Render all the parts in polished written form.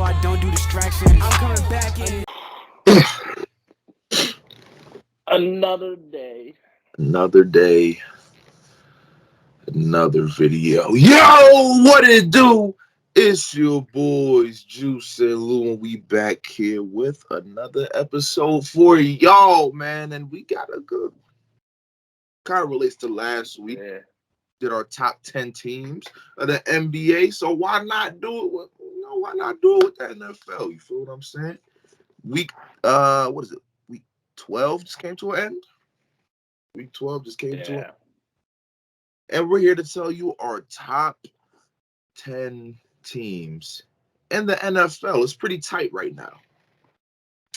I don't do distractions. I'm coming back in. Another day. Another day. Another video. Yo, what it do? It's your boys, Juice and Lou, and we back here with another episode for y'all, man. And we got a good one. Kind of relates to last week. Yeah. Did our top 10 teams of the NBA. So why not do it with why not do it with the NFL? You feel what I'm saying? Week what is it? Week 12 just came to an end. Week 12 just came to an end. And we're here to tell you our top 10 teams in the NFL. It's pretty tight right now.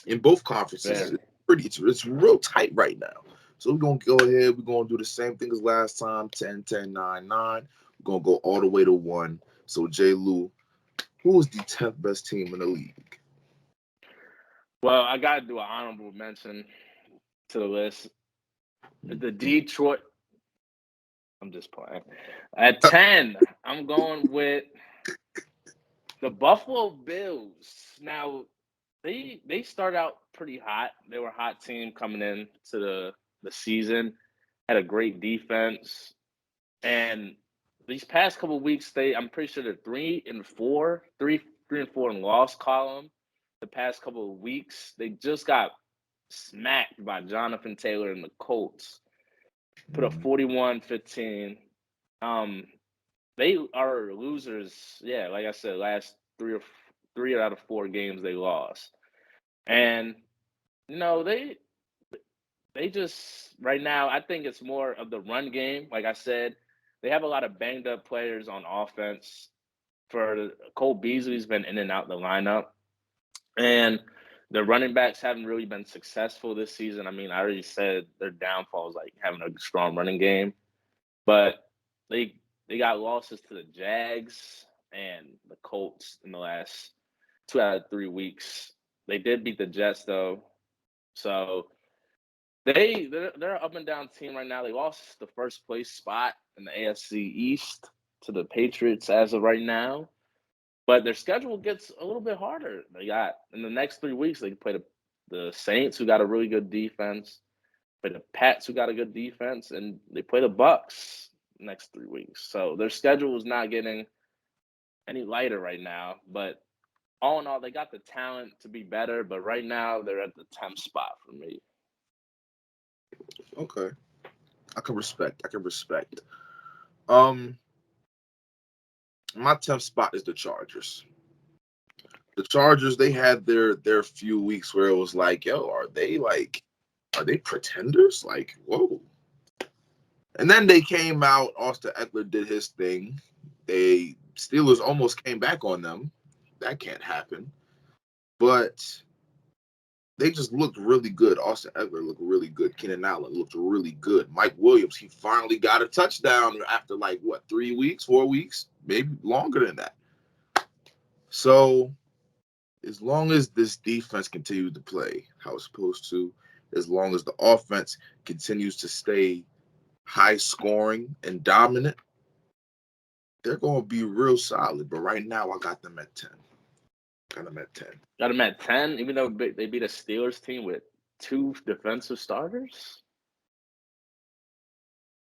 In both conferences, it's real tight right now. So we're going to go ahead. We're going to do the same thing as last time, 10, 10, 9, 9. We're going to go all the way to 1. So, J. Lou, who is the 10th best team in the league? Well, I got to do an honorable mention to the list. The Detroit. I'm just playing. At 10, I'm going with the Buffalo Bills. Now, they start out pretty hot. They were a hot team coming in to the season. Had a great defense. And these past couple of weeks, I'm pretty sure they're 3-4 in loss column. The past couple of weeks, they just got smacked by Jonathan Taylor and the Colts. Put up 41-15. They are losers. Yeah, like I said, last three out of 4 games they lost. And they just right now, I think it's more of the run game. Like I said, they have a lot of banged up players on offense. Cole Beasley's been in and out the lineup. And the running backs haven't really been successful this season. I mean, I already said their downfall is like having a strong running game. But they got losses to the Jags and the Colts in the last 2 out of 3 weeks. They did beat the Jets, though. So they're an up and down team right now. They lost the first place spot in the Afc East to the Patriots as of right now. But their schedule gets a little bit harder. They got in the next 3 weeks, they play the Saints, who got a really good defense, play the Pats, who got a good defense, and they play the Bucks next 3 weeks. So their schedule is not getting any lighter right now. But all in all, they got the talent to be better. But right now, they're at the 10th spot for me. Okay. I can respect. My 10th spot is the Chargers. The Chargers, they had their few weeks where it was like, yo, are they pretenders? Like, whoa. And then they came out, Austin Eckler did his thing. Steelers almost came back on them. That can't happen. But they just looked really good. Austin Eckler looked really good. Keenan Allen looked really good. Mike Williams, he finally got a touchdown after 3 weeks, 4 weeks, maybe longer than that. So as long as this defense continues to play how it's supposed to, as long as the offense continues to stay high scoring and dominant, they're going to be real solid. But right now, I got them at 10. Got them at 10, even though they beat a Steelers team with 2 defensive starters?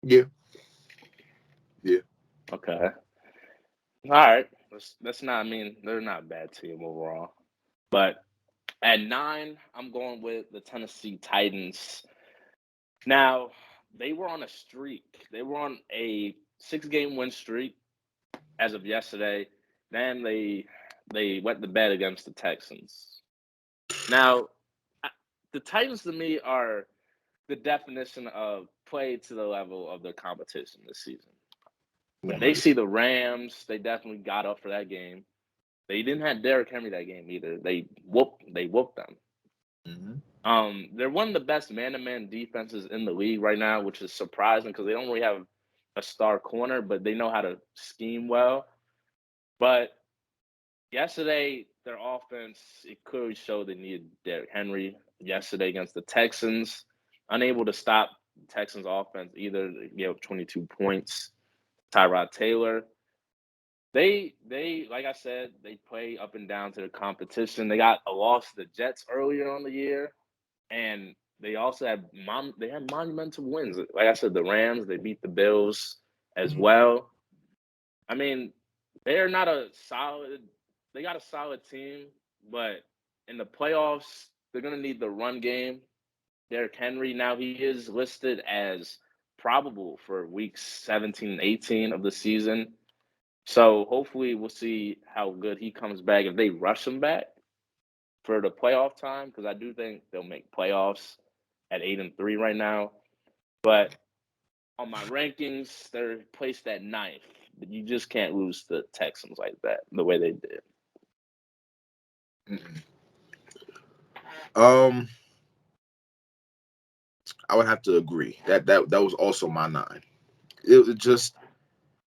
Yeah. Okay. All right. That's not, they're not a bad team overall. But at 9, I'm going with the Tennessee Titans. Now, they were on a streak. They were on a 6-game win streak as of yesterday. Then they went to bed against the Texans. Now, the Titans to me are the definition of play to the level of their competition this season. When they see the Rams, they definitely got up for that game. They didn't have Derrick Henry that game either. They whooped them. Mm-hmm. They're one of the best man-to-man defenses in the league right now, which is surprising because they don't really have a star corner, but they know how to scheme well. But yesterday, their offense, it clearly showed they needed Derrick Henry. Yesterday against the Texans, unable to stop the Texans' offense either. They gave up 22 points. Tyrod Taylor. They like I said, they play up and down to the competition. They got a loss to the Jets earlier on the year, and they also had monumental wins. Like I said, the Rams, they beat the Bills as well. I mean, they're not a solid. They got a solid team, but in the playoffs, they're gonna need the run game. Derrick Henry now he is listed as probable for weeks 17 and 18 of the season. So hopefully we'll see how good he comes back if they rush him back for the playoff time, because I do think they'll make playoffs at 8-3 right now. But on my rankings, they're placed at ninth. But you just can't lose the Texans like that, the way they did. I would have to agree that was also my 9.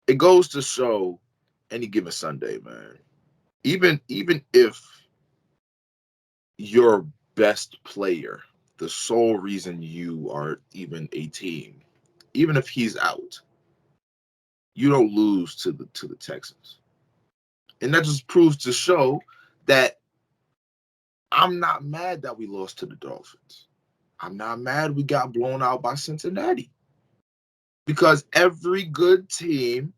It goes to show any given Sunday, man. Even if your best player, the sole reason you are even a team, even if he's out, you don't lose to the Texans. And that just proves to show that I'm not mad that we lost to the Dolphins. I'm not mad we got blown out by Cincinnati. Because every good team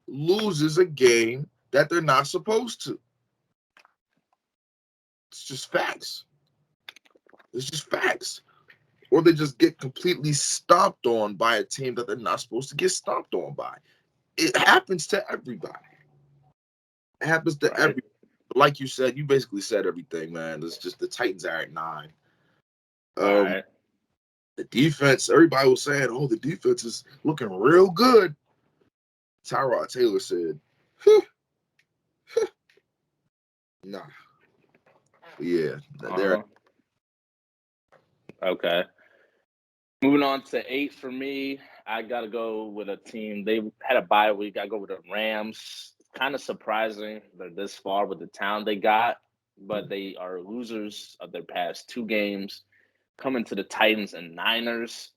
loses a game that they're not supposed to. It's just facts. It's just facts. Or they just get completely stomped on by a team that they're not supposed to get stomped on by. It happens to everybody. It happens to everybody. Like you said, you basically said everything, man. It's just the Titans are at 9. Right. The defense, everybody was saying, oh, the defense is looking real good. Tyrod Taylor said, nah. Yeah, they're Okay. Moving on to 8 for me, I got to go with a team. They had a bye week. I go with the Rams. Kind of surprising they're this far with the talent they got, but they are losers of their past 2 games, coming to the Titans and Niners.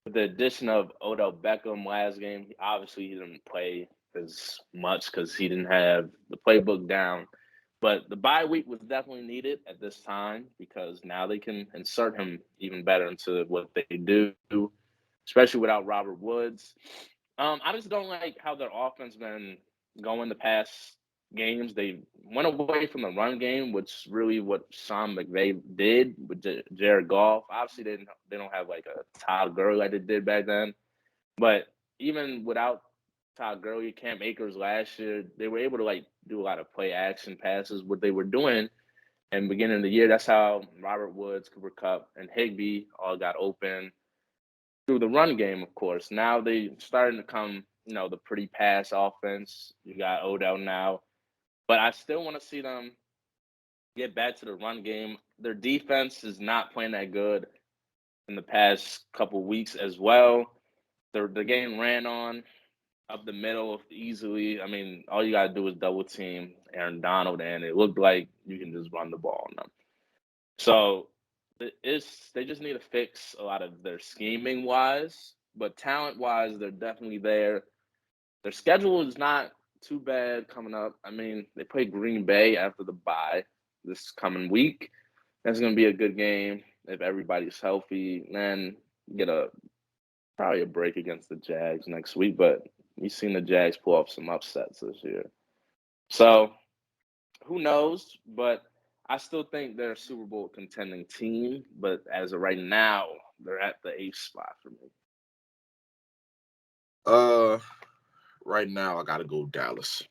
With the addition of Odell Beckham last game, obviously he didn't play as much because he didn't have the playbook down. But the bye week was definitely needed at this time because now they can insert him even better into what they do, especially without Robert Woods. I just don't like how their offense been going the past games. They went away from the run game, which really what Sean McVay did with Jared Goff. Obviously, they don't have like a Todd Gurley like they did back then, but even without Todd Gurley, Cam Akers last year, they were able to like do a lot of play action passes. What they were doing in the beginning of the year, that's how Robert Woods, Cooper Kupp, and Higbee all got open through the run game, of course. Now they starting to come, the pretty pass offense. You got Odell now, but I still want to see them get back to the run game. Their defense is not playing that good in the past couple weeks as well. The game ran on up the middle easily. I mean, all you gotta do is double team Aaron Donald, and it looked like you can just run the ball on them. So they just need to fix a lot of their scheming wise, but talent wise, they're definitely there. Their schedule is not too bad coming up. I mean, they play Green Bay after the bye this coming week. That's gonna be a good game if everybody's healthy. Then get probably a break against the Jags next week, but you've seen the Jags pull off some upsets this year. So who knows? But I still think they're a Super Bowl contending team. But as of right now, they're at the 8th spot for me. Right now I gotta go Dallas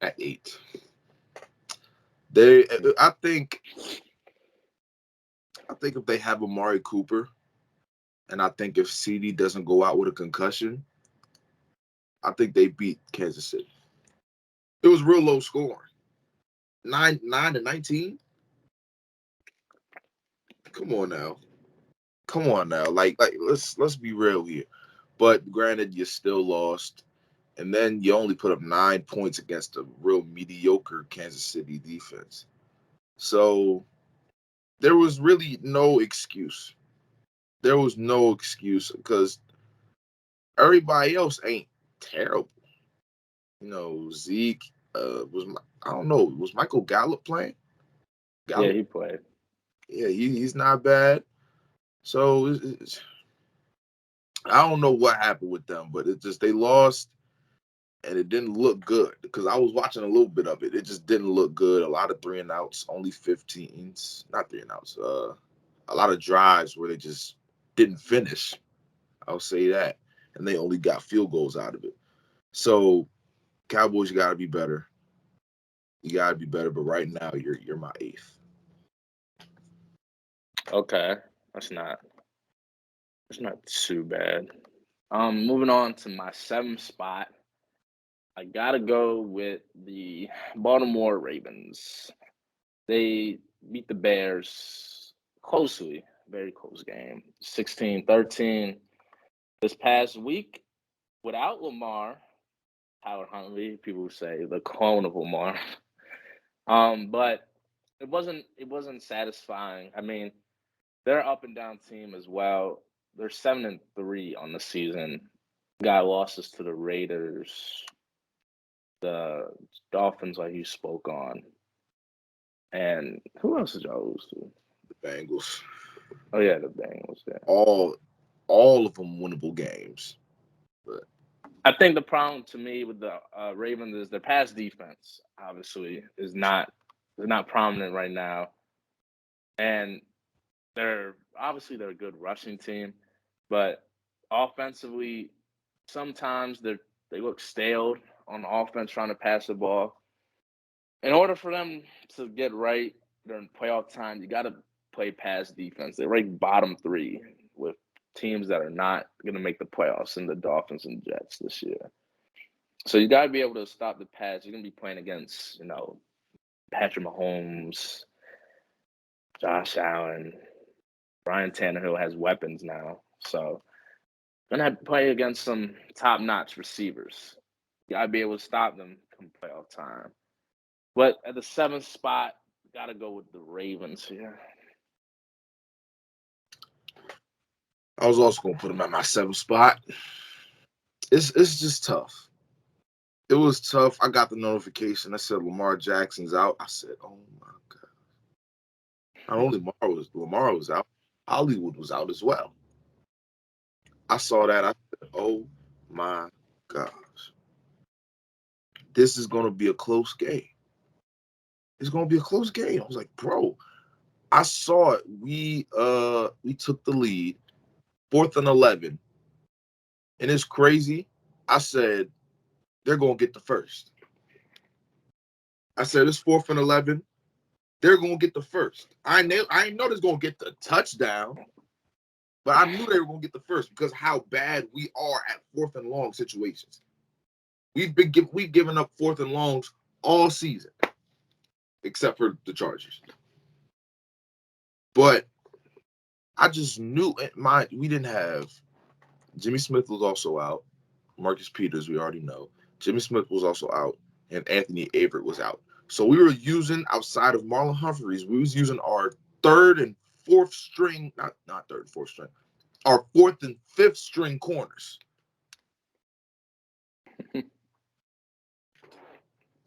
at 8. I think if they have Amari Cooper, and I think if CD doesn't go out with a concussion, I think they beat Kansas City. It was real low scoring. 9-19. Come on now. Like let's be real here. But granted, you still lost. And then you only put up 9 points against a real mediocre Kansas City defense. So there was really no excuse. There was no excuse because everybody else ain't terrible. Zeke, I don't know. Was Michael Gallup playing? Yeah, he played. Yeah, he's not bad. So I don't know what happened with them, but it just they lost, and it didn't look good because I was watching a little bit of it. It just didn't look good. A lot of 3-and-outs, only 15s, not 3-and-outs. A lot of drives where they just didn't finish. I'll say that, and they only got field goals out of it. So Cowboys, you got to be better. You got to be better. But right now, you're my 8th. Okay, that's not too bad. Moving on to my 7th spot, I gotta go with the Baltimore Ravens. They beat the Bears closely, very close game, 16-13. This past week, without Lamar, Tyler Huntley, people say the clone of Lamar. But it wasn't satisfying. I mean, they're an up and down team as well. They're 7-3 on the season. Got losses to the Raiders, the Dolphins, like you spoke on, and who else did y'all lose to? The Bengals. Oh yeah, the Bengals. Yeah. All of them winnable games. But I think the problem to me with the Ravens is their pass defense. Obviously, is not prominent right now, and they're a good rushing team, but offensively, sometimes they look stale on offense trying to pass the ball. In order for them to get right during playoff time, you got to play pass defense. They rank bottom 3 with teams that are not going to make the playoffs in the Dolphins and Jets this year. So you got to be able to stop the pass. You're going to be playing against, Patrick Mahomes, Josh Allen, Ryan Tannehill has weapons now. So going to have to play against some top-notch receivers. You got to be able to stop them come playoff time. But at the 7th spot, got to go with the Ravens here. I was also going to put them at my 7th spot. It's just tough. It was tough. I got the notification that said Lamar Jackson's out. I said, oh, my God. Not only Lamar was out, Hollywood was out as well. I saw that. I said, oh, my gosh. This is going to be a close game. It's going to be a close game. I was like, bro, I saw it. We took the lead, 4th and 11. And it's crazy. I said, they're going to get the first. I said, it's 4th and 11. They're going to get the first. I know they're going to get the touchdown, but I knew they were going to get the first because how bad we are at 4th and long situations. We've given up 4th and longs all season, except for the Chargers. But I just knew we didn't have Jimmy Smith was also out. Marcus Peters, we already know. Jimmy Smith was also out, and Anthony Averett was out. So we were using, outside of Marlon Humphreys, we was using our 3rd and 4th string, not 3rd and 4th string, our 4th and 5th string corners.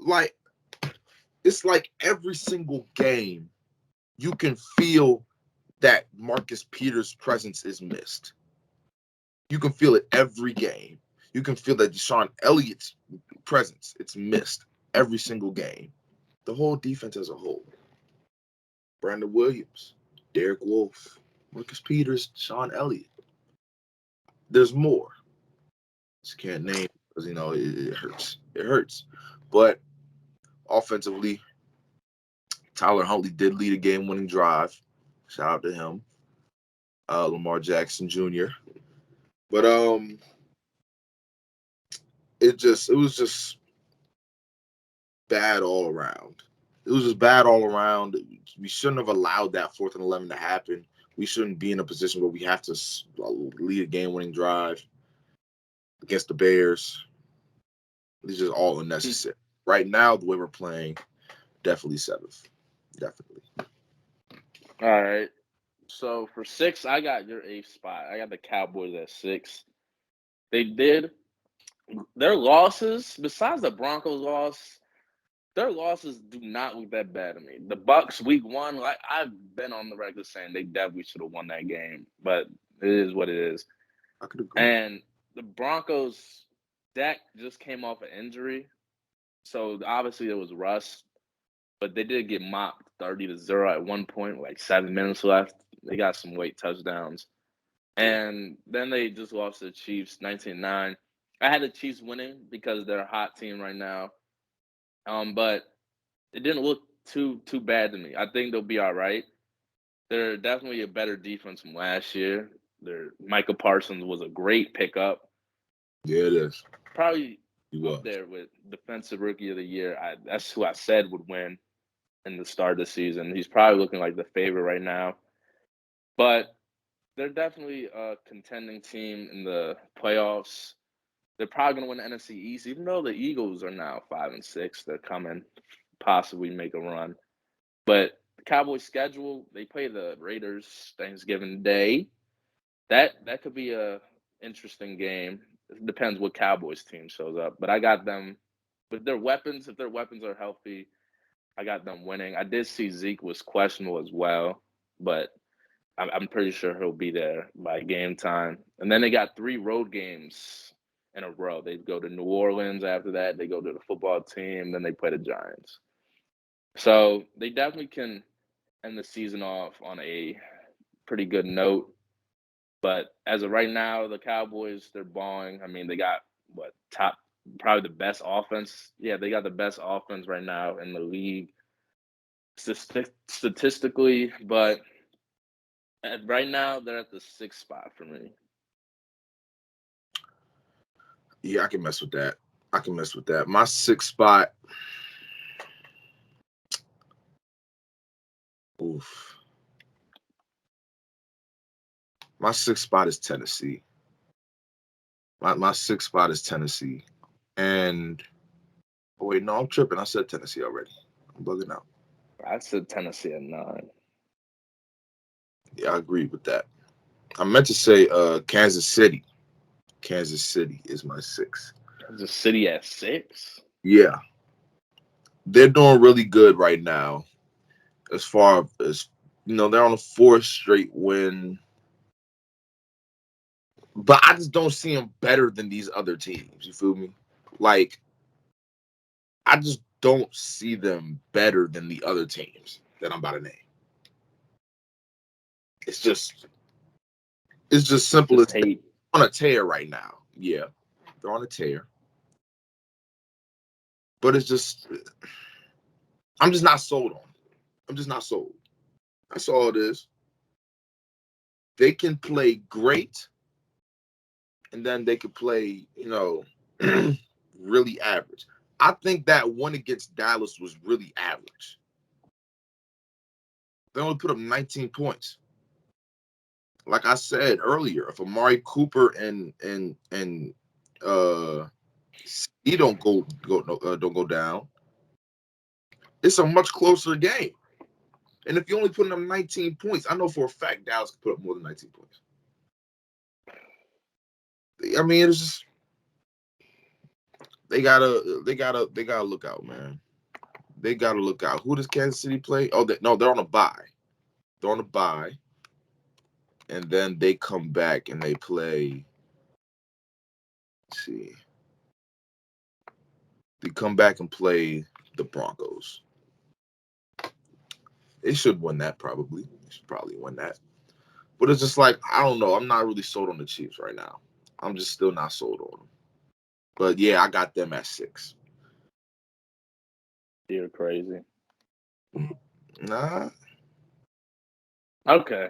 Like, it's like every single game, you can feel that Marcus Peters' presence is missed. You can feel it every game. You can feel that Deshaun Elliott's presence, it's missed every single game. The whole defense as a whole. Brandon Williams, Derek Wolfe, Marcus Peters, Deshaun Elliott. There's more. Just can't name because, it hurts. It hurts. But offensively, Tyler Huntley did lead a game-winning drive. Shout out to him. Lamar Jackson Jr. But it was just bad all around. It was just bad all around. We shouldn't have allowed that 4th and 11 to happen. We shouldn't be in a position where we have to lead a game-winning drive against the Bears. It's just all unnecessary. Right now, the way we're playing, definitely 7th. Definitely. All right. So for 6, I got your 8th spot. I got the Cowboys at 6. They did their losses, besides the Broncos loss, their losses do not look that bad to me. The Bucks week 1, like I've been on the record saying they definitely should have won that game, but it is what it is. I could agree. And the Broncos, Dak just came off an injury, so obviously it was rust, but they did get mopped 30-0 at one point, with like 7 minutes left. They got some late touchdowns. And then they just lost to the Chiefs 19-9. I had the Chiefs winning because they're a hot team right now. But it didn't look too bad to me. I think they'll be all right. They're definitely a better defense from last year. Micah Parsons was a great pickup. Yeah, it is. Probably He up was. there with Defensive Rookie of the Year. That's who I said would win in the start of the season. He's probably looking like the favorite right now. But they're definitely a contending team in the playoffs. They're probably going to win the NFC East, even though the Eagles are now 5-6. They're coming, possibly make a run. But the Cowboys' schedule, they play the Raiders Thanksgiving Day. That could be a interesting game. It depends what Cowboys team shows up. But I got them with their weapons. If their weapons are healthy, I got them winning. I did see Zeke was questionable as well, but I'm pretty sure he'll be there by game time. And then they got 3 road games in a row. They go to New Orleans after that. They go to the football team. Then they play the Giants. So they definitely can end the season off on a pretty good note. But as of right now, the Cowboys, they're balling. I mean, they got probably the best offense. Yeah, they got the best offense right now in the league statistically. But right now, they're at the 6th spot for me. Yeah, I can mess with that. My 6th spot. Oof. My 6th spot is Tennessee. My 6th spot is Tennessee. And wait, no, I'm tripping. I said Tennessee already. I'm bugging out. I said Tennessee at 9. Yeah, I agree with that. I meant to say Kansas City. Kansas City is my 6th. Kansas City at 6? Yeah. They're doing really good right now. As far as, they're on a 4th straight win. But I just don't see them better than these other teams. You feel me? Like, I just don't see them better than the other teams that I'm about to name. It's just simple as hate. On a tear right now. Yeah, they're on a tear. But it's just, I'm just not sold on them. I'm just not sold. That's all it is. They can play great, and then they can play, really average. I think that one against Dallas was really average. They only put up 19 points. Like I said earlier, if Amari Cooper and he don't go down, it's a much closer game. And if you only put up 19 points, I know for a fact Dallas can put up more than 19 points. I mean, it's just they gotta look out, man. They gotta look out. Who does Kansas City play? Oh, they're on a bye. They're on a bye, and then they come back and they play. Let's see, they come back and play the Broncos. They should win that probably. They should probably win that. But it's just like, I don't know. I'm not really sold on the Chiefs right now. I'm just still not sold on them. But yeah, I got them at 6. You're crazy. Nah. Okay.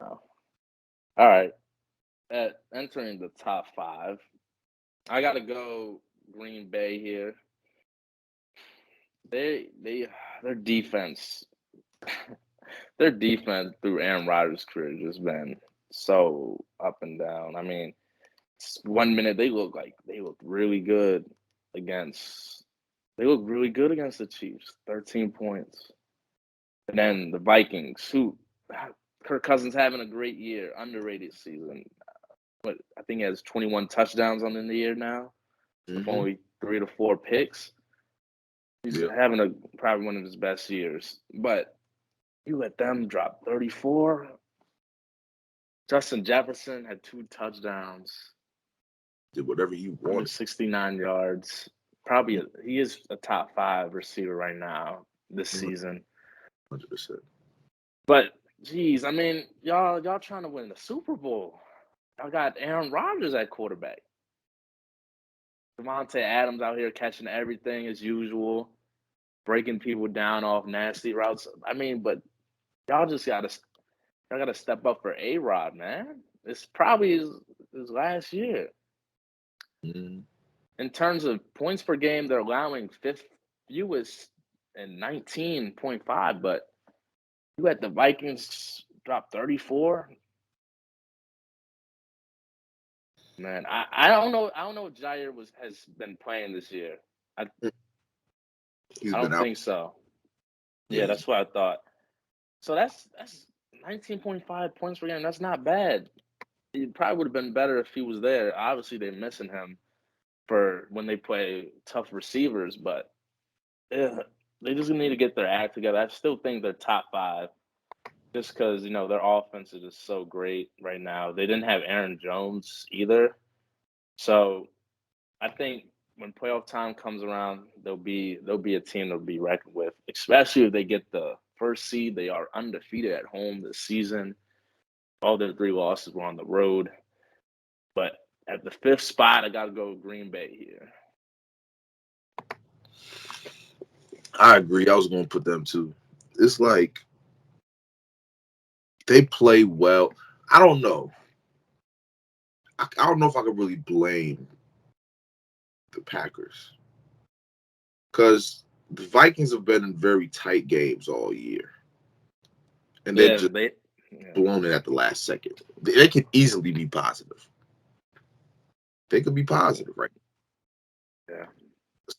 Oh. All right. At entering the top 5, I got to go Green Bay here. Their defense through Aaron Rodgers' career has just been so up and down. I mean, 1 minute they look really good against the Chiefs, 13 points. And then the Vikings, who Kirk Cousins having a great year, underrated season. But I think he has 21 touchdowns on in the year now, with only 3 to 4 picks. He's having probably one of his best years. But you let them drop 34. Justin Jefferson had 2 touchdowns. Did whatever you wanted. 69 yards. He is a top 5 receiver right now this season. 100%. But geez, I mean, y'all trying to win the Super Bowl. Y'all got Aaron Rodgers at quarterback. Devontae Adams out here catching everything as usual, breaking people down off nasty routes. I mean, but y'all gotta step up for A-Rod, man. It's probably his last year. Mm-hmm. In terms of points per game, they're allowing fifth fewest and 19.5, but you had the Vikings drop 34. Man, I don't know. I don't know if Jair has been playing this year. I don't think so. Yeah, that's what I thought. So that's 19.5 points per game. That's not bad. It probably would have been better if he was there. Obviously, they're missing him for when they play tough receivers, but they just need to get their act together. I still think they're top 5 just because, their offense is just so great right now. They didn't have Aaron Jones either. So I think when playoff time comes around, they'll be a team that'll be reckoned with, especially if they get the first seed. They are undefeated at home this season. All their 3 losses were on the road. But at the 5th spot, I got to go with Green Bay here. I agree. I was going to put them too. It's like they play well. I don't know. I don't know if I could really blame the Packers because the Vikings have been in very tight games all year, and they're just blown it at the last second. They could easily be positive. They could be positive, right? Yeah.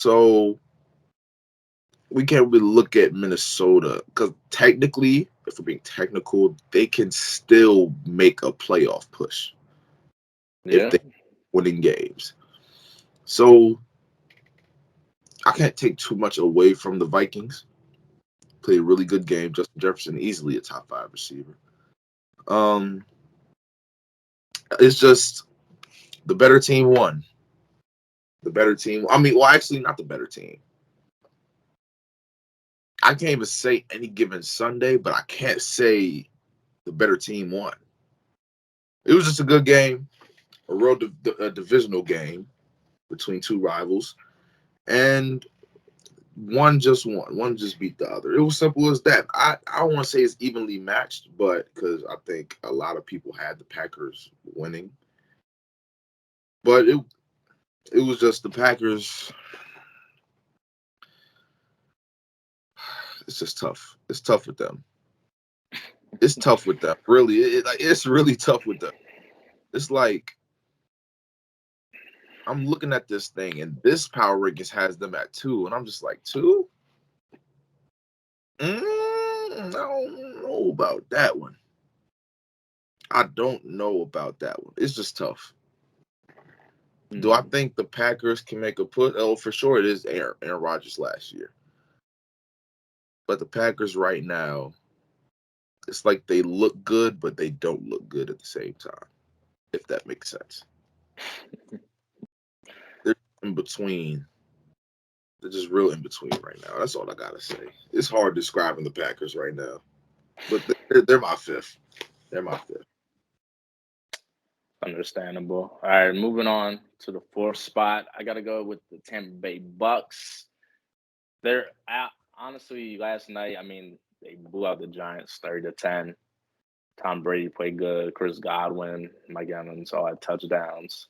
So we can't really look at Minnesota because technically, if we're being technical, they can still make a playoff push if they're winning games. So I can't take too much away from the Vikings. Played a really good game. Justin Jefferson, easily a top 5 receiver. It's just the better team won. The better team. I mean, well, actually, not the better team. I can't even say any given Sunday, but I can't say the better team won. It was just a good game, a divisional game between 2 rivals, and one just won. One just beat the other. It was simple as that. I don't want to say it's evenly matched, but because I think a lot of people had the Packers winning, but it was just the Packers. It's just tough. It's tough with them. It's tough with them. Really, it's really tough with them. It's like I'm looking at this thing, and this power rankings has them at 2, and I'm just like 2. I don't know about that one. I don't know about that one. It's just tough. Do I think the Packers can make a push? Oh, for sure, it is Aaron Rodgers last year. But the Packers right now, it's like they look good, but they don't look good at the same time, if that makes sense. They're in between. They're just real in between right now. That's all I got to say. It's hard describing the Packers right now. But they're my 5th. They're my 5th. Understandable. All right, moving on to the 4th spot. I got to go with the Tampa Bay Bucks. They're honestly last night. I mean, they blew out the Giants 30-10. Tom Brady played good. Chris Godwin, Mike Evans all had touchdowns.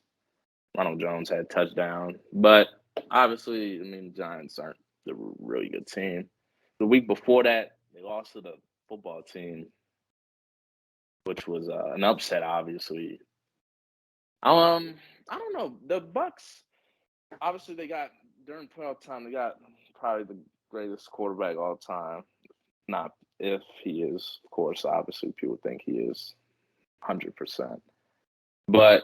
Ronald Jones had touchdown. But obviously, I mean, the Giants aren't a really good team. The week before that, they lost to the football team, which was an upset, obviously. I don't know. The Bucks, obviously, during playoff time, they got probably the greatest quarterback all time. Not if he is, of course. Obviously, people think he is 100%. But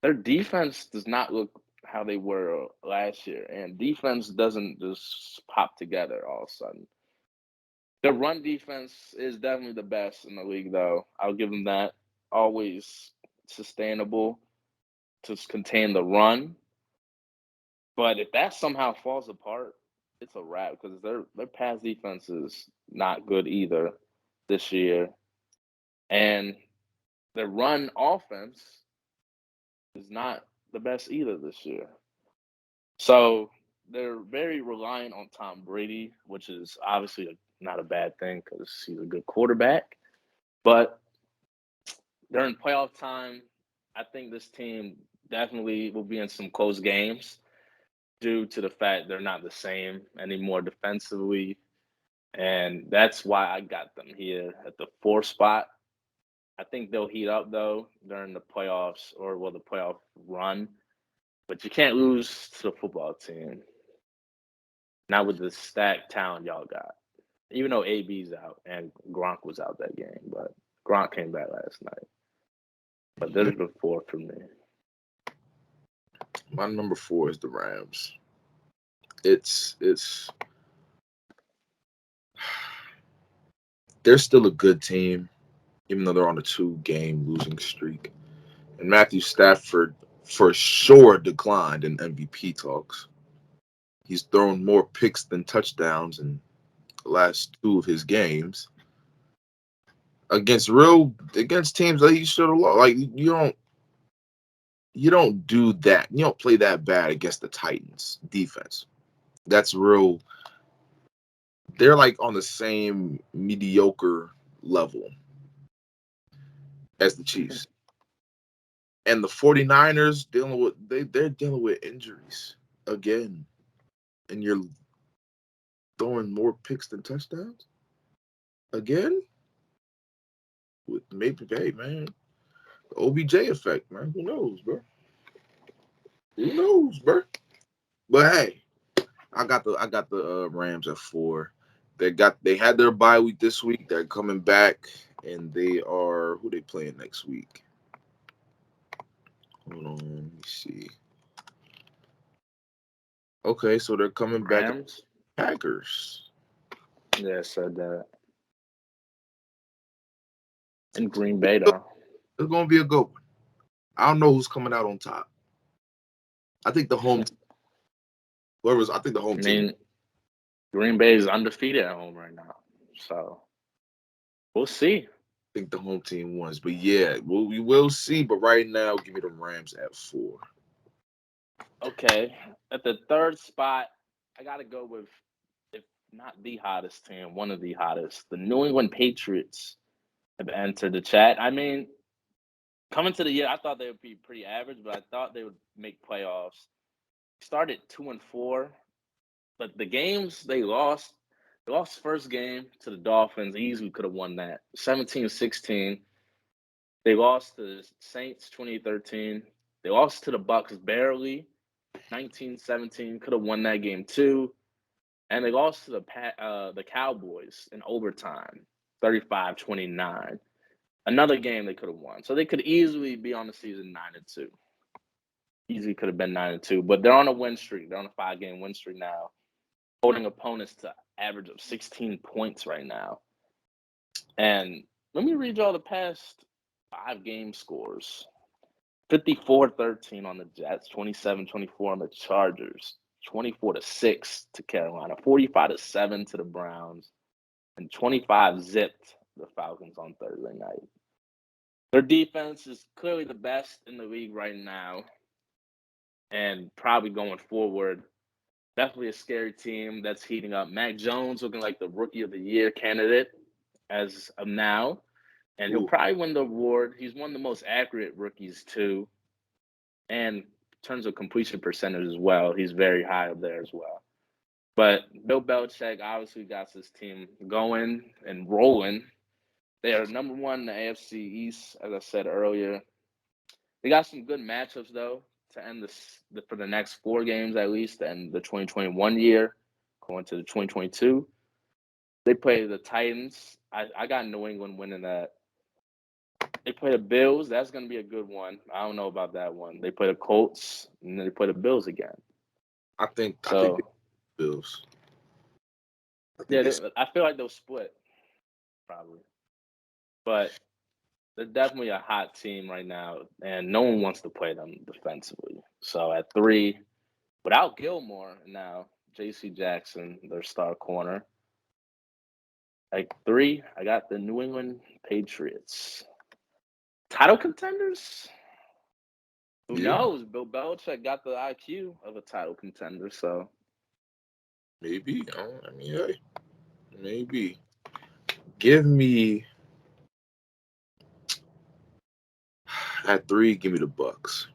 their defense does not look how they were last year. And defense doesn't just pop together all of a sudden. The run defense is definitely the best in the league, though. I'll give them that. Always sustainable to contain the run. But if that somehow falls apart, it's a wrap because their pass defense is not good either this year. And their run offense is not the best either this year. So they're very reliant on Tom Brady, which is obviously not a bad thing because he's a good quarterback. But during playoff time, I think this team definitely will be in some close games due to the fact they're not the same anymore defensively. And that's why I got them here at the 4th spot. I think they'll heat up, though, during the playoffs the playoff run. But you can't lose to the football team. Not with the stacked talent y'all got. Even though AB's out and Gronk was out that game. But Gronk came back last night. But there's the 4 for me. My number 4 is the Rams. It's they're still a good team, even though they're on a 2-game losing streak. And Matthew Stafford for sure declined in MVP talks. He's thrown more picks than touchdowns in the last 2 of his games. Against teams that he should have lost. Like you don't do that. You don't play that bad against the Titans defense. That's real. They're like on the same mediocre level as the Chiefs. And the 49ers they're dealing with injuries again. And you're throwing more picks than touchdowns? Again? With maybe, hey, man. The OBJ effect, man. Who knows, bro? Who knows, bro? But hey, I got the Rams at 4. They had their bye week this week. They're coming back, and who they playing next week? Hold on, let me see. Okay, so they're coming back. Rams? Packers. Yeah, I said that. In Green Bay, though. It's gonna be a good one. I don't know who's coming out on top. I think the home team. I think the home team. Green Bay is undefeated at home right now. So we'll see. I think the home team wins. But yeah, we will see. But right now, give me the Rams at 4. Okay. At the 3rd spot, I got to go with, if not the hottest team, one of the hottest. The New England Patriots have entered the chat. I mean, coming to the year, I thought they would be pretty average, but I thought they would make playoffs. Started 2-4, but the games they lost first game to the Dolphins. Easily could have won that. 17-16. They lost to the Saints 2013. They lost to the Bucks barely 19-17. Could have won that game too. And they lost to the Cowboys in overtime 35-29. Another game they could have won. So they could easily be on the season 9-2. Easily could have been 9-2. But they're on a win streak. They're on a 5-game win streak now. Holding opponents to average of 16 points right now. And let me read y'all the past 5 game scores. 54-13 on the Jets, 27-24 on the Chargers, 24-6 to Carolina, 45-7 to the Browns, and 25 zipped the Falcons on Thursday night. Their defense is clearly the best in the league right now, and probably going forward. Definitely a scary team that's heating up. Mac Jones looking like the Rookie of the Year candidate as of now. And he'll probably win the award. He's one of the most accurate rookies, too. And in terms of completion percentage as well, he's very high up there as well. But Bill Belichick obviously got this team going and rolling. They are number 1 in the AFC East, as I said earlier. They got some good matchups, though, to end for the next 4 games at least, and the 2021 year, going to the 2022. They play the Titans. I got New England winning that. They play the Bills. That's going to be a good one. I don't know about that one. They play the Colts, and then they play the Bills again. I think So, the Bills. yeah, I feel like they'll split, probably. But they're definitely a hot team right now, and no one wants to play them defensively. So at 3, without Gilmore now, J.C. Jackson, their star corner. At 3, I got the New England Patriots. Title contenders? Who knows? Bill Belichick got the IQ of a title contender, so. Maybe. I mean, hey, maybe. Give me at 3. Give me the Bucks.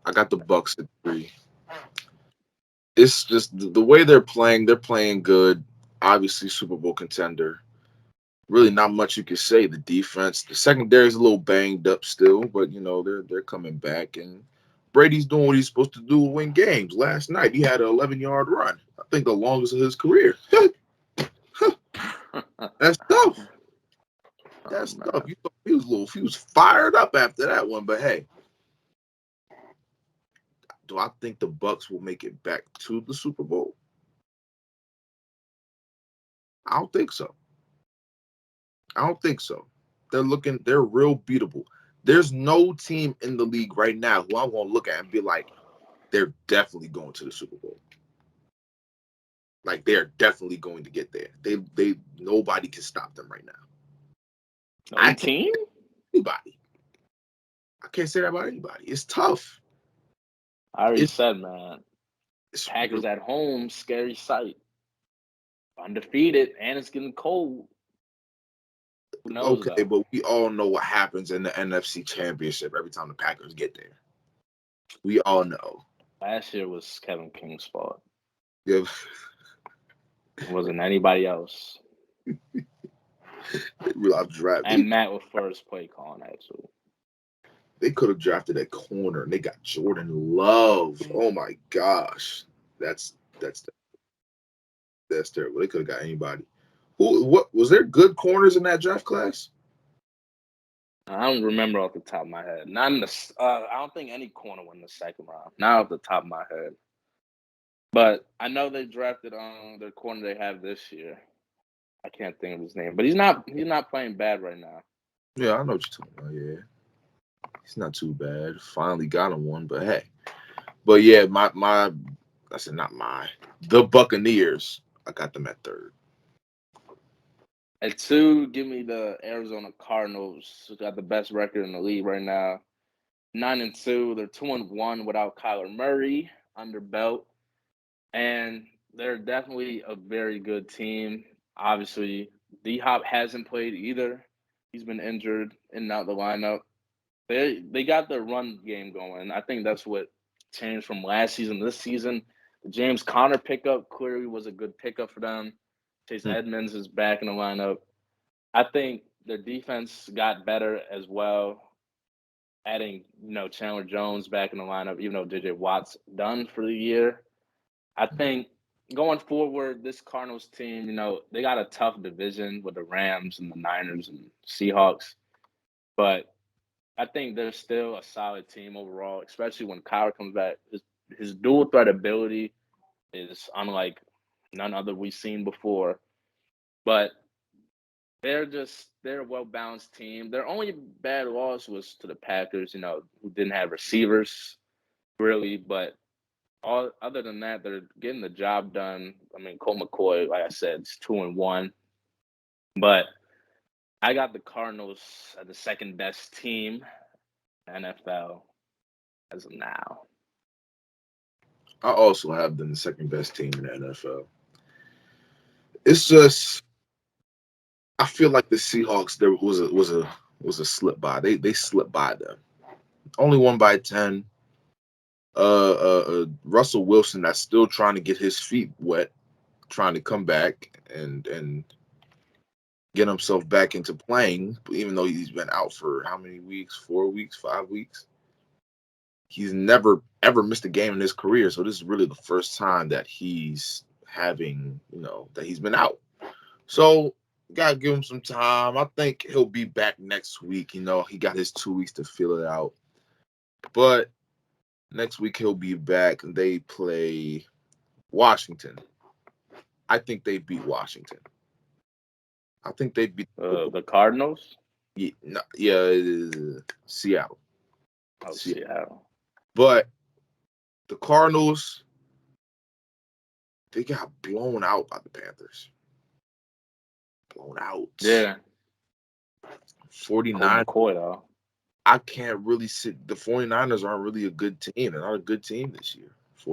I got the Bucks at 3. It's just the way they're playing. They're playing good. Obviously, Super Bowl contender. Really, not much you could say. The defense, the secondary is a little banged up still, but they're coming back. And Brady's doing what he's supposed to do to win games. Last night he had an 11-yard run. I think the longest of his career. That's tough. That's tough. He was fired up after that one. But hey, do I think the Bucks will make it back to the Super Bowl? I don't think so. They're real beatable. There's no team in the league right now who I'm gonna look at and be like, they're definitely going to the Super Bowl. Like they're definitely going to get there. They nobody can stop them right now. No team? Anybody. I can't say that about anybody. It's tough. I already said, man. It's Packers at home, scary sight. Undefeated, and it's getting cold. Who knows? Okay, but we all know what happens in the NFC Championship every time the Packers get there. We all know. Last year was Kevin King's fault. Yeah. It wasn't anybody else. And Matt was first play calling, actually. They could have drafted a corner, and they got Jordan Love. Oh my gosh, that's terrible. They could have got anybody. What was there good corners in that draft class? I don't remember off the top of my head. Not in the. I don't think any corner went in the second round. Not off the top of my head. But I know they drafted their corner they have this year. I can't think of his name, but he's not playing bad right now. Yeah, I know what you're talking about. Yeah, he's not too bad. Finally got him one, but hey. But yeah, the Buccaneers. I got them at 3rd. At 2, give me the Arizona Cardinals, who got the best record in the league right now. 9-2. They're 2-1 without Kyler Murray under belt. And they're definitely a very good team. Obviously, D-Hop hasn't played either. He's been injured in and out the lineup. They got their run game going. I think that's what changed from last season to this season. The James Conner pickup clearly was a good pickup for them. Chase Edmonds is back in the lineup. I think their defense got better as well. Adding, Chandler Jones back in the lineup, even though DJ Watt's done for the year. I think going forward, this Cardinals team, they got a tough division with the Rams and the Niners and Seahawks. But I think they're still a solid team overall, especially when Kyler comes back. His dual threat ability is unlike none other we've seen before. But they're a well-balanced team. Their only bad loss was to the Packers, who didn't have receivers, really. But other than that, they're getting the job done. I mean, Colt McCoy, like I said, is 2-1. But I got the Cardinals as the second-best team in the NFL as of now. I also have them the second-best team in the NFL. It's just I feel like the Seahawks there was a slip by. They slipped by them. Only won by 10. Russell Wilson that's still trying to get his feet wet, trying to come back and get himself back into playing, even though he's been out for how many weeks? 4 weeks, 5 weeks. He's never ever missed a game in his career, so this is really the first time that he's having, that he's been out. So Gotta give him some time. I think he'll be back next week. You know, he got his 2 weeks to feel it out. But next week he'll be back. They play Washington. I think they beat Washington. I think they beat the Cardinals. Seattle. Oh, Seattle. But the Cardinals, they got blown out by the Panthers. Blown out. Yeah. 49. McCoy, though. I can't really sit. The 49ers aren't really a good team. They're not a good team this year.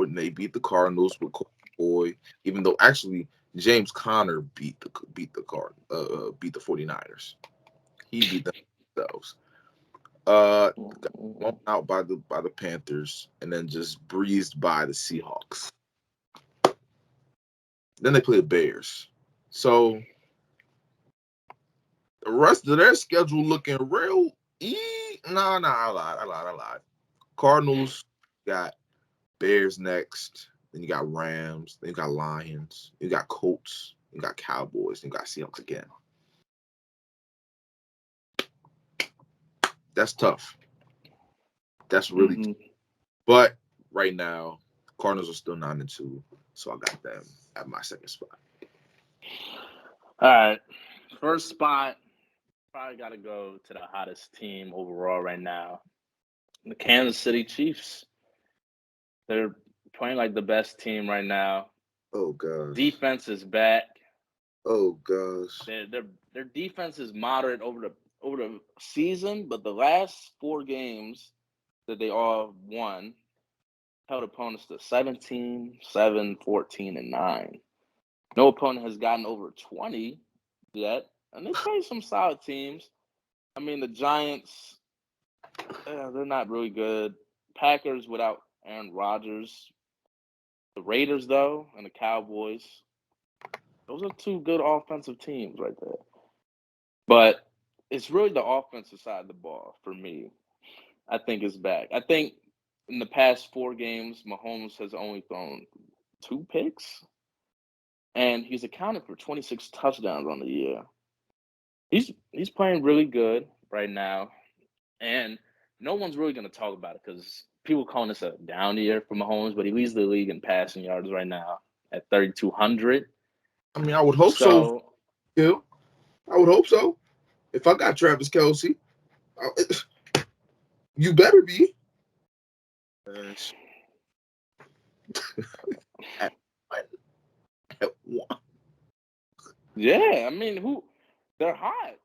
They beat the Cardinals with McCoy, even though actually James Conner beat the 49ers. He beat themselves. Got blown out by the Panthers and then just breezed by the Seahawks. Then they play the Bears. So the rest of their schedule looking real I lied. Cardinals got Bears next. Then you got Rams. Then you got Lions. You got Colts. You got Cowboys. Then you got Seahawks again. That's tough. That's really tough. But right now, Cardinals are still 9-2. So I got them at my second spot. All right. First spot, probably got to go to the hottest team overall right now. The Kansas City Chiefs. They're playing like the best team right now. Oh, gosh. Defense is back. Oh, gosh. Their defense is moderate over the season, but the last 4 games that they all won held opponents to 17, 7, 14, and 9. No opponent has gotten over 20 yet, and they play some solid teams. I mean, the Giants, they're not really good. Packers without Aaron Rodgers. The Raiders, though, and the Cowboys, those are 2 good offensive teams right there. But it's really the offensive side of the ball for me. I think is back. I think in the past 4 games, Mahomes has only thrown 2 picks, and he's accounted for 26 touchdowns on the year. He's playing really good right now, and no one's really going to talk about it because people calling this a down year for Mahomes, but he leads the league in passing yards right now at 3,200. I mean, I would hope so. Yeah, I would hope so. If I got Travis Kelce, you better be. At one. Yeah, I mean, they're hot.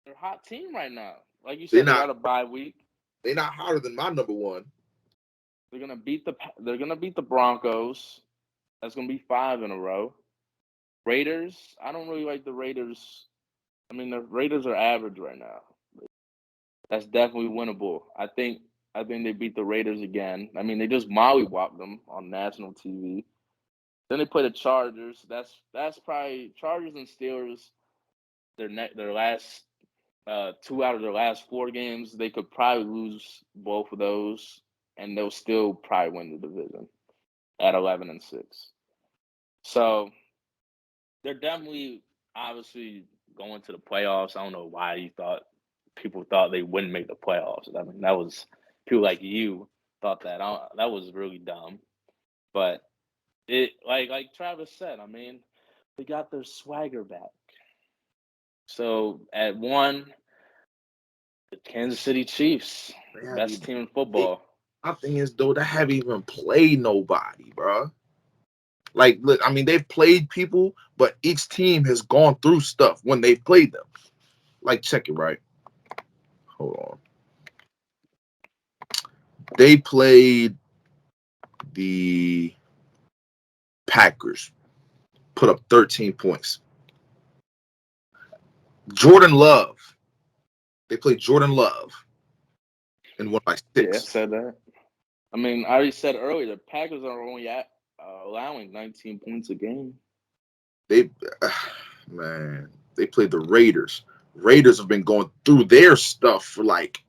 They're a hot team right now. Like you said, they got a bye week. They're not hotter than my number 1. They're gonna beat the Broncos. That's gonna be 5 in a row. Raiders. I don't really like the Raiders. I mean, the Raiders are average right now. That's definitely winnable. I think they beat the Raiders again. I mean, they just mollywhopped them on national TV. Then they play the Chargers. That's probably Chargers and Steelers. Their last 2 out of their last 4 games, they could probably lose both of those, and they'll still probably win the division at 11-6. So they're definitely, obviously, going to the playoffs. I don't know why people thought they wouldn't make the playoffs. I mean, that was people like you thought that. That was really dumb. But it, like Travis said, I mean, they got their swagger back. So at 1, the Kansas City Chiefs, best team in football. My thing is, though, they haven't even played nobody, bro. Like, look, I mean, they've played people, but each team has gone through stuff when they've played them. Like, check it, right? Hold on. They played the Packers, put up 13 points. Jordan Love. They played Jordan Love and won by 6. Yeah, I said that. I mean, I already said earlier, the Packers are only allowing 19 points a game. They played the Raiders. Raiders have been going through their stuff for like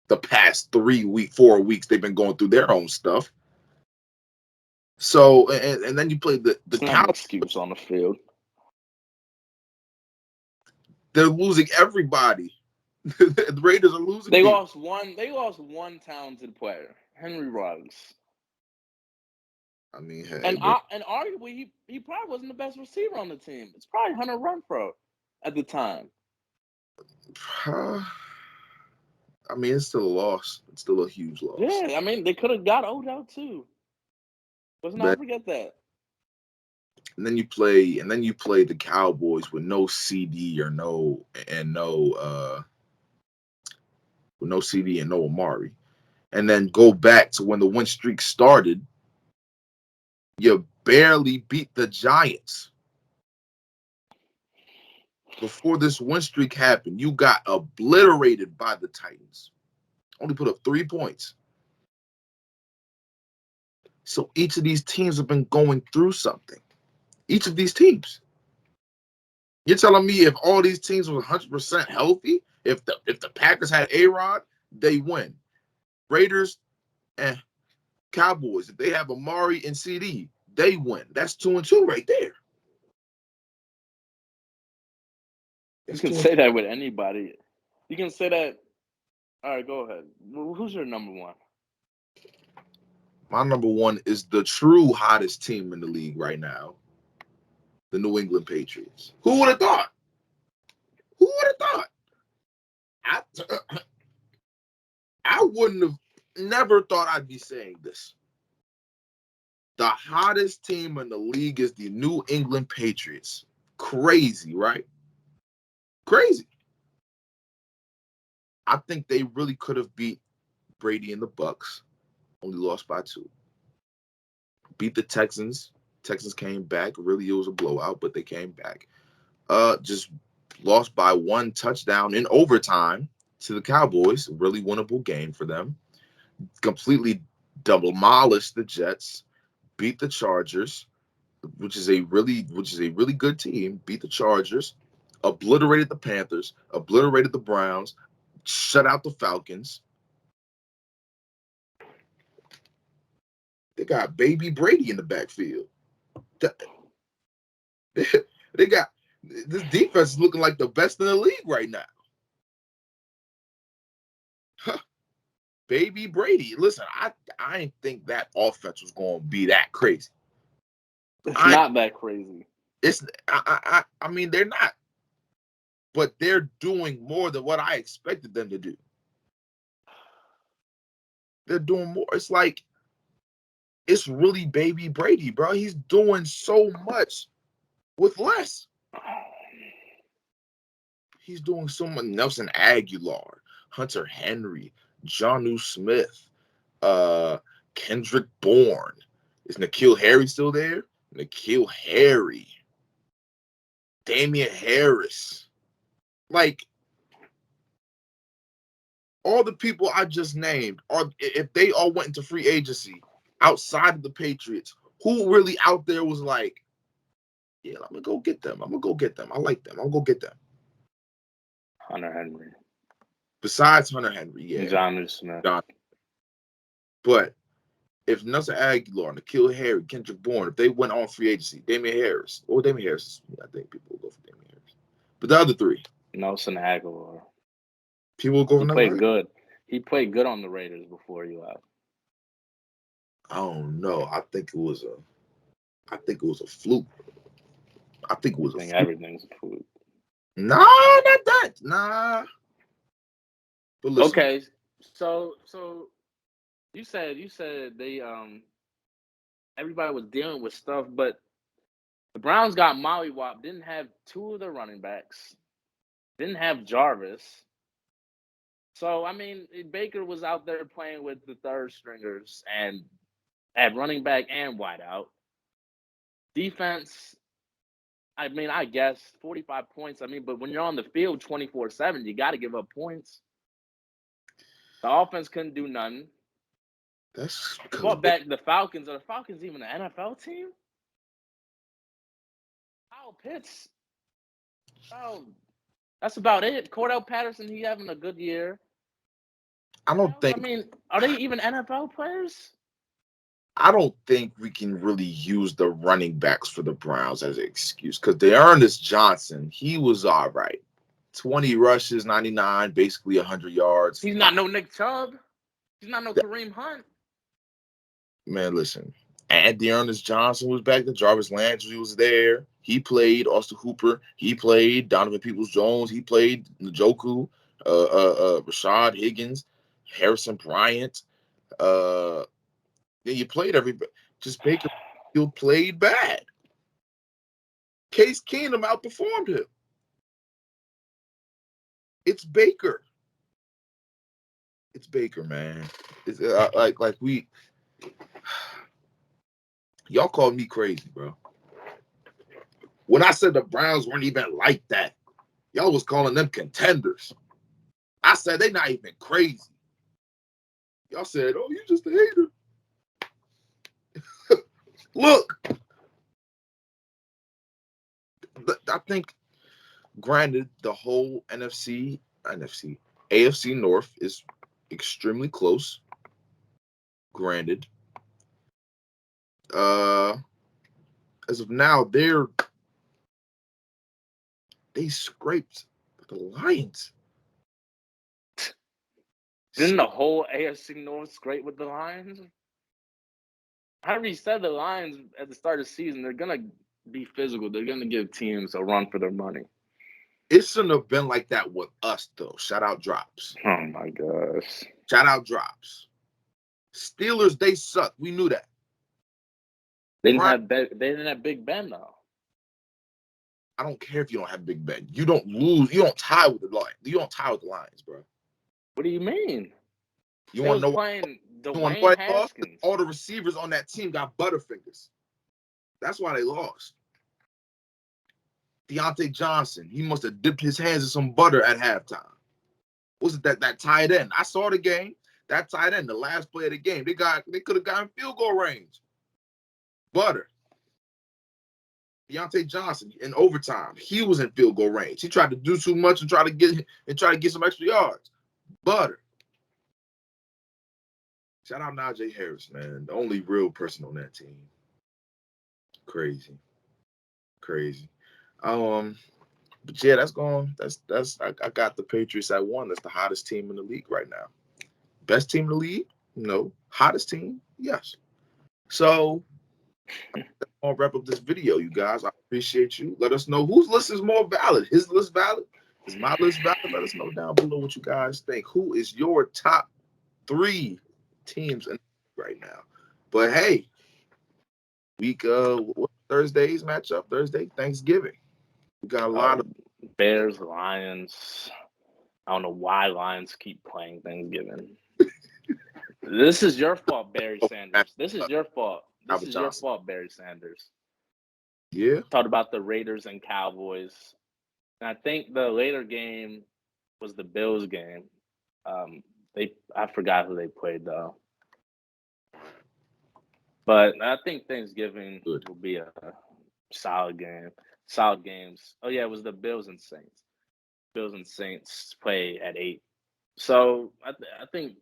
the past 4 weeks. They've been going through their own stuff. So, and then you played the Cowboys. Excuse on the field. They're losing everybody. The Raiders are losing. They people. lost one. They lost one talented player, Henry Ruggs. I mean, hey, And arguably, he probably wasn't the best receiver on the team. It's probably Hunter Renfrow at the time. I mean, it's still a loss. It's still a huge loss. Yeah, I mean, they could have got Odell too. Let's not forget that. And then you play the Cowboys with no CD with no CD and no Amari. And then go back to when the win streak started. You barely beat the Giants. Before this win streak happened, you got obliterated by the Titans. Only put up 3 points. So each of these teams have been going through something. Each of these teams. You're telling me if all these teams were 100% healthy, if the Packers had A-Rod, they win. Raiders and Cowboys, if they have Amari and CD, they win. That's 2-2 right there. You can say that with anybody. You can say that. All right, go ahead. Who's your number one? My number one is the true hottest team in the league right now, the New England Patriots. Who would have thought? Who would have thought? I wouldn't have never thought I'd be saying this. The hottest team in the league is the New England Patriots. Crazy, right? Crazy. I think they really could have beat Brady and the Bucks. Only lost by 2. Beat the Texans. Texans came back. Really, it was a blowout, but they came back. Just lost by 1 touchdown in overtime to the Cowboys. Really winnable game for them. Completely demolished the Jets. Beat the Chargers, which is a really good team. Beat the Chargers. Obliterated the Panthers. Obliterated the Browns. Shut out the Falcons. They got baby Brady in the backfield. They got this defense is looking like the best in the league right now. Huh. Baby Brady. Listen, I didn't think that offense was going to be that crazy. It's not that crazy. I mean, they're not. But they're doing more than what I expected them to do. They're doing more. It's like, it's really baby Brady, bro. He's doing so much with less. He's doing so much. Nelson Aguilar, Hunter Henry, Jonnu Smith, Kendrick Bourne. Is N'Keal Harry still there? N'Keal Harry. Damian Harris. Like, all the people I just named, if they all went into free agency outside of the Patriots, who really out there was like, yeah, I'm going to go get them. I like them. I'm going to go get them. Hunter Henry. Besides Hunter Henry, yeah. Jonnu Smith. But if Nelson Aguilar, N'Keal Harry, Kendrick Bourne, if they went on free agency, Damian Harris, I think people will go for Damian Harris. But the other 3. Nelson Aguilar. People will go for He played good. He played good on the Raiders before he left. I don't know. I think it was a fluke. I think everything's a fluke. Nah, not that. Nah. But listen. Okay, so you said they everybody was dealing with stuff, but the Browns got mollywopped. Didn't have 2 of their running backs. Didn't have Jarvis. So I mean, Baker was out there playing with the 3rd stringers and at running back and wideout. Defense. I mean, I guess 45 points. I mean, but when you're on the field 24/7, you got to give up points. The offense couldn't do nothing. That's brought back the Falcons. Are the Falcons even an NFL team? Kyle Pitts. Oh, that's about it. Cordell Patterson, he having a good year. I mean, are they even NFL players? I don't think we can really use the running backs for the Browns as an excuse because Dearness Johnson, he was all right. 20 rushes, 99, basically 100 yards. He's not no Nick Chubb. He's not no Kareem Hunt. Man, listen. And Dearness Johnson was back there. Jarvis Landry was there. He played. Austin Hooper. He played. Donovan Peoples-Jones. He played. Njoku. Rashad Higgins. Harrison Bryant. Yeah, you played everybody. Just Baker Mayfield played bad. Case Keenum outperformed him. It's Baker. It's Baker, man. It's like we. Y'all called me crazy, bro. When I said the Browns weren't even like that, y'all was calling them contenders. I said they not even crazy. Y'all said, "Oh, you just a hater." Look, I think, granted, the whole AFC North is extremely close. Granted, as of now, they scraped the Lions. Didn't the whole AFC North scrape with the Lions? I already said the Lions at the start of the season, they're going to be physical. They're going to give teams a run for their money. It shouldn't have been like that with us, though. Shout out Drops. Oh, my gosh. Shout out Drops. Steelers, they suck. We knew that. They didn't have Big Ben, though. I don't care if you don't have Big Ben. You don't lose. You don't tie with the Lions. You don't tie with the Lions, bro. What do you mean? You want to know playing why? Dwayne Haskins. All the receivers on that team got butterfingers. That's why they lost. Deontay Johnson, he must have dipped his hands in some butter at halftime. Was it that tight end? I saw the game. That tight end, the last play of the game, they could have gotten field goal range. Butter. Deontay Johnson in overtime, he was in field goal range. He tried to do too much and try to get some extra yards. Butter. Shout out Najee Harris, man. The only real person on that team. Crazy. But yeah, that's I got the Patriots at 1. That's the hottest team in the league right now. Best team in the league? No. Hottest team? Yes. So I'll wrap up this video, you guys. I appreciate you. Let us know whose list is more valid. His list valid? Is my list valid? Let us know down below what you guys think. Who is your top 3 teams in right now? But hey, week Thursday's matchup? Thursday, Thanksgiving. We got a lot of Bears, Lions. I don't know why Lions keep playing Thanksgiving. This is your fault, Barry Sanders. This is your fault. This is your fault, Barry Sanders. Yeah. Talked about the Raiders and Cowboys. And I think the later game was the Bills game. I forgot who they played though. But I think Thanksgiving will be a solid game. Solid games. Oh yeah, it was the Bills and Saints. Bills and Saints play at 8. So I think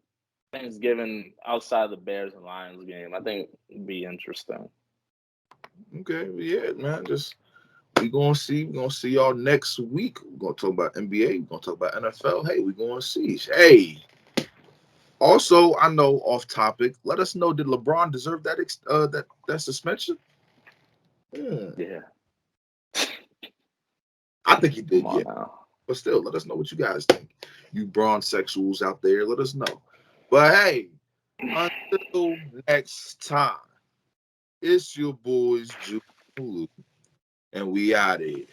Thanksgiving outside the Bears and Lions game, I think would be interesting. Okay, yeah, man. We're gonna see y'all next week. We're gonna talk about NBA, we're gonna talk about NFL. Hey, we're gonna see. Hey. Also, I know off topic, let us know, did LeBron deserve that suspension? Yeah. I think he did, Come on yeah. now. But still, let us know what you guys think. You Braun sexuals out there, let us know. But hey, until next time, it's your boys, Juice, and we out of here.